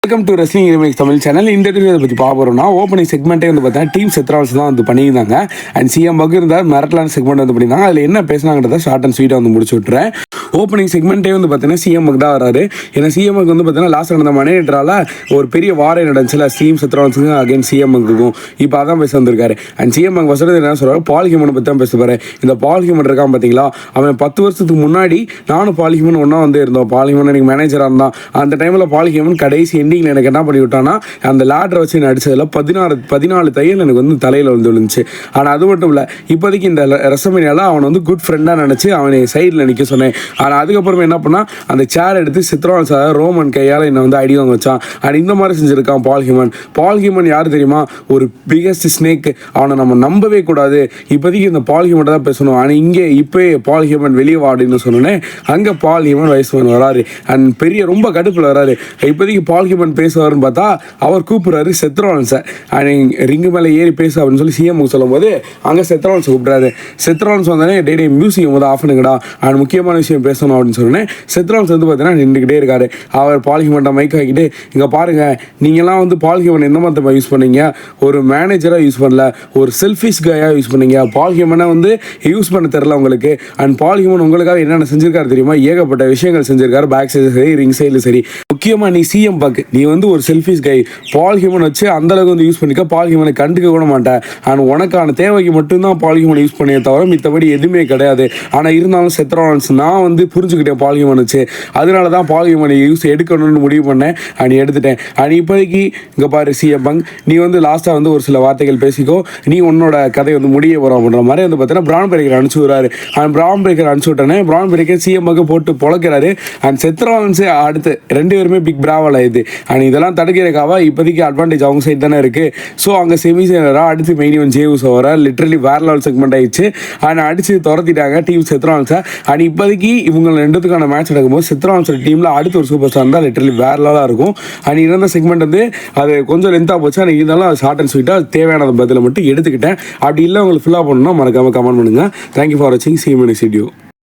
Welcome to wrestling remix Tamil channel. இந்த video பற்றி பார்க்க போகிறோம்னா ஓப்பனிங் செக்மெண்ட்டே வந்து பார்த்தீங்கன்னா டீம் செத்ரால்ஸ் தான் வந்து பண்ணியிருந்தாங்க. அண்ட் சிஎம் பக் இருந்தால் மிரட்டலான செக்மெண்ட் வந்து பண்ணியிருந்தாங்க. அதில் என்ன பேசினாங்கிறத ஷார்ட் அண்ட் ஸ்வீட்டாக வந்து முடிச்சு விட்டுறேன். ஓப்பனிங் செக்மெண்ட்டே வந்து பார்த்தீங்கன்னா சிஎம் பக் தான் வராரு. ஏன்னா சிஎம் பக் வந்து பார்த்தீங்கன்னா லாஸ்ட் நடந்த மணியேற்றால ஒரு பெரிய வாரே நடந்துச்சுல டீம் செத்ரால்ஸுக்கு அகைன் சிஎம் பக்குக்கும். இப்போ அதான் பேச வந்திருக்காரு. அண்ட் சிஎம் பக் வசதி என்ன சொல்கிறாரு, பால் ஹியூமனை பற்றி தான் பேசுவார். இந்த பால் ஹியூமன் இருக்கான் பார்த்தீங்களா, அவன் 10 வருஷத்துக்கு முன்னாடி நானும் பால் ஹியூமன் ஒன்றா வந்து இருந்தோம். பால் ஹியூமன் எனக்கு மேனேஜராக இருந்தான். அந்த டைமில் பால் ஹியூமன் கடைசி எண்டிங்கில் எனக்கு என்ன பண்ணி விட்டான்னா, அந்த லேடரை வச்சு நடிச்சதில் 14 தையல் எனக்கு வந்து தலையில் வந்து விழுந்துச்சு. ஆனால் அது மட்டும் இல்லை, இப்போதைக்கு இந்த ரெசமேனியாவில் அவனை வந்து குட் ஃப்ரெண்டாக நினச்சி அவனை சைடில் நிற்க சொன்னேன். ஆனால் அதுக்கப்புறமா என்ன பண்ணால், அந்த சேர் எடுத்து செத்ரால்ஸ் ரோமன் கையால் என்னை வந்து அடி வாங்க வச்சான். அண்ட் இந்த மாதிரி செஞ்சுருக்கான் பால் ஹியூமன். பால் ஹியூமன் யார் தெரியுமா, ஒரு பிகெஸ்ட் ஸ்னேக். அவனை நம்ம நம்பவே கூடாது. இப்போதைக்கு இந்த பால் ஹியூமன் தான் பேசணும். ஆனால் இங்கே இப்போ பால் ஹியூமன் வெளியே வாடின்னு சொன்னோன்னே அங்கே பால் ஹியூமன் வயசுவன் வராரு. அண்ட் பெரிய ரொம்ப கடுப்பில் வராரு. இப்போதைக்கு பால் ஹியூமன் பேசுவார்னு பார்த்தா அவர் கூப்பிட்றாரு செத்ரால்ஸை. ரிங்கு மேலே ஏறி பேசு அப்படின்னு சொல்லி சிஎம்க்கு சொல்லும் போது அங்கே செத்ரால்ஸ் கூப்பிட்றாரு. செத்ரால்ஸ் வந்தானே டே மியூசியம் வந்து ஆஃப் பண்ணுங்கடா, அண்ட் முக்கியமான விஷயம் பேசணும் அப்படின்னு சொன்னேன். செத்ரால்ஸ் வந்து பார்த்தீங்கன்னா நின்றுக்கிட்டே இருக்காரு. அவர் பால் ஹியூமன்ட்ட மைக் ஆகிட்டு, இங்கே பாருங்கள், நீங்கள்லாம் வந்து பால் ஹியூமன் எந்த மாதிரி யூஸ் பண்ணீங்க, ஒரு மேனேஜராக யூஸ் பண்ணல, ஒரு செல்ஃபிஷ் கையாக யூஸ் பண்ணீங்க. பால் ஹியூமனை வந்து யூஸ் பண்ண தெரில உங்களுக்கு. அண்ட் பால் ஹியூமன் உங்களுக்காக என்னென்ன செஞ்சிருக்காரு தெரியுமா, ஏகப்பட்ட விஷயங்கள் செஞ்சிருக்காரு, பேக் சைடு சரி ரிங் சைடில் சரி. முக்கியமாக நீ சிஎம் பக், நீ வந்து ஒரு செல்ஃபிஷ் கை. பால் ஹியூமன் வச்சு அந்தளவுக்கு வந்து யூஸ் பண்ணிக்க, பால் ஹியூமனை கண்டுக்க கூட மாட்டேன். ஆனால் உனக்கான தேவைக்கு மட்டும்தான் பால் ஹியூமனை யூஸ் பண்ணியே தவிர மித்தபடி எதுவுமே கிடையாது. ஆனால் இருந்தாலும் செத்ரால்ஸ் நான் வந்து புரிஞ்சுக்கிட்டேன் பால் ஹியூமன் வச்சு. அதனால தான் பால் ஹியூமனை எடுக்கணும்னு முடிவு பண்ணேன். அண்ட் எடுத்துட்டேன். அண்ட் இப்போதைக்கு இங்கே பாரு சிஎம் பங்க், நீ வந்து லாஸ்ட்டாக வந்து ஒரு சில வார்த்தைகள் பேசிக்கோ, நீ உன்னோட கதை வந்து முடிய போகிறோம் அப்படின்ற மாதிரி வந்து பார்த்தீங்கன்னா பிரான் பிரேக்கர் அனுப்பிச்சு விடுறாரு. அண்ட் பிரான் பிரேக்கர் அனுப்பிச்சு விட்டோன்னே பிரான் பிரேக்கர் சிஎம் பங்கு போட்டு பொழக்கிறாரு. அண்ட் செத்ரால்ஸ் அடுத்து 2 பேருமே பிக் பிராவல் ஆயிடுது. அண்ட் இதெல்லாம் தடுக்கிறக்காக இப்போதைக்கு அட்வான்டேஜ் அவங்க சைடு தானே இருக்குது. ஸோ அங்கே செமிசேனராக அடுத்து மெயின் இவன் ஜேவுஸ் வர லிட்ரலி வேற லெவல் செக்மெண்ட் ஆயிடுச்சு. அண்ட் அடித்து துரத்திட்டாங்க டீம் செத்ரால்ஸை. அண்ட் இப்போதைக்கு இவங்க 2த்துக்கான மேட்ச் நடக்கும்போது செத்ரால்ஸ் டீமில் அடுத்து ஒரு சூப்பர் ஸ்டார் இருந்தால் லிட்ரலி வேற லெவலாக இருக்கும். அண்ட் இருந்த செக்மெண்ட் வந்து அது கொஞ்சம் லென்த்தாக போச்சு. ஆனால் இருந்தாலும் அது ஷார்ட் அண்ட் ஸ்வீட்டாக தேவையான பதிலை மட்டும் எடுத்துக்கிட்டேன். அப்படி இல்லை உங்களுக்கு ஃபுல்லாக பண்ணணும்னா மறக்காமல் கமெண்ட் பண்ணுங்கள். தேங்க்யூ ஃபார் வாட்சிங். see you in next video.